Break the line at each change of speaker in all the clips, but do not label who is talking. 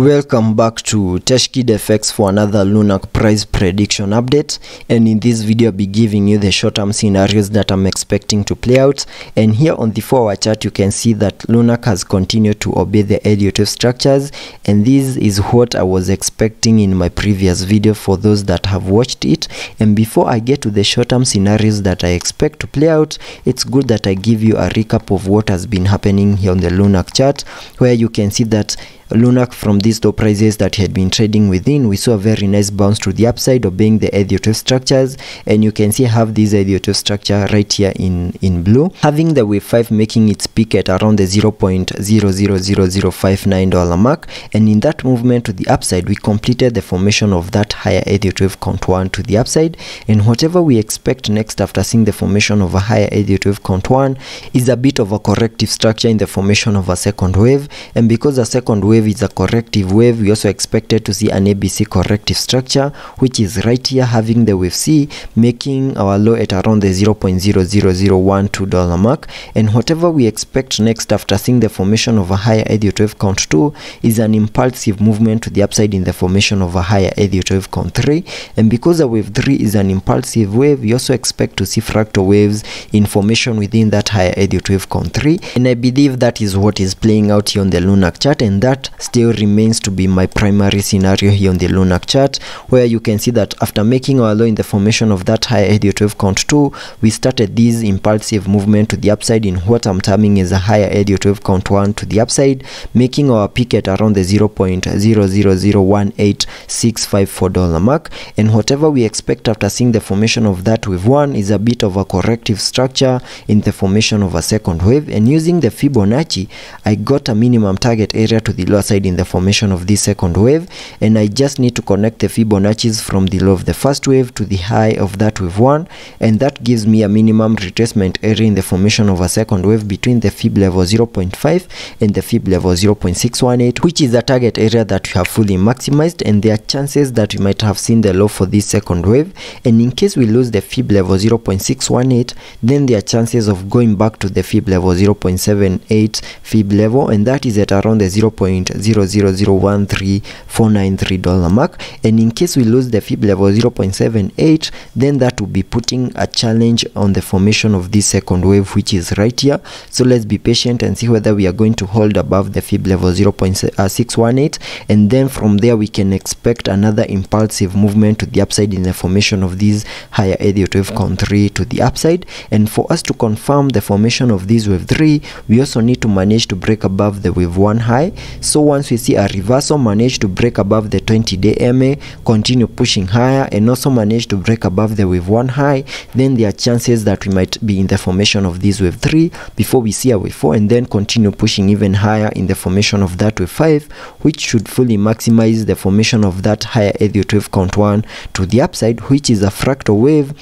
Welcome back to TechKidFX for another Lunac price prediction update, and in this video I'll be giving you the short-term scenarios that I'm expecting to play out. And here on the 4-hour chart you can see that Lunac has continued to obey the LU12 structures, and this is what I was expecting in my previous video for those that have watched it. And before I get to the short-term scenarios that I expect to play out, it's good that I give you a recap of what has been happening here on the Lunac chart, where you can see that Lunac, from these top prices that he had been trading within, we saw a very nice bounce to the upside, obeying the LU12 structures, and you can see I have this LU12 structure right here in blue, having the wave 5 making its peak at around the $0.000059 mark. And in that movement to the upside, we completed the formation of that higher LU12 contour to the upside, and whatever we expect next after seeing the formation of a higher LU12 contour is a bit of a corrective structure in the formation of a second wave. And because a second wave is a corrective wave, we also expected to see an ABC corrective structure, which is right here, having the wave C making our low at around the $0.000012 mark. And whatever we expect next after seeing the formation of a higher LU12 count 2 is an impulsive movement to the upside in the formation of a higher LU12 count 3. And because a wave 3 is an impulsive wave, we also expect to see fractal waves in formation within that higher LU12 count 3. And I believe that is what is playing out here on the Lunac chart, and that still remains to be my primary scenario here on the Lunac chart, where you can see that after making our low in the formation of that higher LU12 count 2, we started this impulsive movement to the upside in what I'm terming as a higher LU12 count 1 to the upside, making our peak at around the $0.00018654 mark. And whatever we expect after seeing the formation of that wave 1 is a bit of a corrective structure in the formation of a second wave. And using the Fibonacci, I got a minimum target area to the lower side in the formation of this second wave, and I just need to connect the Fibonacci's from the low of the first wave to the high of that wave 1, and that gives me a minimum retracement area in the formation of a second wave between the Fib level 0.5 and the Fib level 0.618, which is a target area that we have fully maximized. And there are chances that we might have seen the low for this second wave, and in case we lose the Fib level 0.618, then there are chances of going back to the Fib level 0.78 Fib level, and that is at around the $0.00013493 mark. And in case we lose the Fib level 0.78, then that will be putting a challenge on the formation of this second wave, which is right here. So let's be patient and see whether we are going to hold above the Fib level 0.618, and then from there we can expect another impulsive movement to the upside in the formation of this higher LU12 count 3 to the upside. And for us to confirm the formation of this wave 3, we also need to manage to break above the wave 1 high. So once we see a reversal, manage to break above the 20-day MA, continue pushing higher, and also manage to break above the wave 1 high, then there are chances that we might be in the formation of this wave 3 before we see a wave 4, and then continue pushing even higher in the formation of that wave 5, which should fully maximize the formation of that higher LU12 count 1 to the upside, which is a fractal wave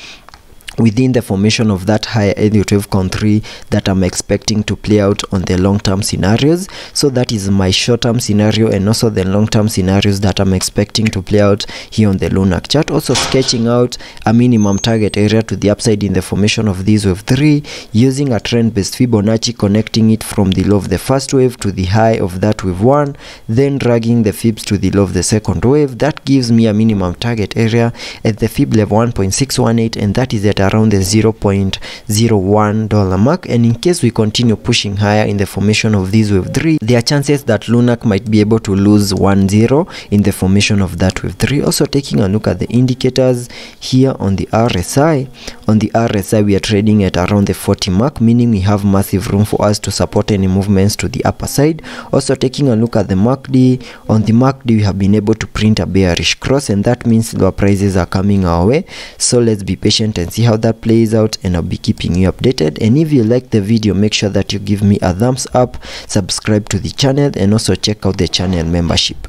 within the formation of that higher LU12 count 3 that I'm expecting to play out on the long-term scenarios. So that is my short-term scenario, and also the long-term scenarios that I'm expecting to play out here on the Lunac chart. Also sketching out a minimum target area to the upside in the formation of this wave 3, using a trend-based Fibonacci, connecting it from the low of the first wave to the high of that wave 1, then dragging the Fibs to the low of the second wave. That gives me a minimum target area at the Fib level 1.618, and that is at around the $0.01 mark. And in case we continue pushing higher in the formation of this wave 3, there are chances that Lunac might be able to lose 1-0 in the formation of that wave 3. Also taking a look at the indicators here on the RSI. On the RSI, we are trading at around the 40 mark, meaning we have massive room for us to support any movements to the upper side. Also taking a look at the MACD. On the MACD, we have been able to print a bearish cross, and that means lower prices are coming our way. So let's be patient and see how that plays out, and I'll be keeping you updated. And if you like the video, make sure that you give me a thumbs up, subscribe to the channel, and also check out the channel membership.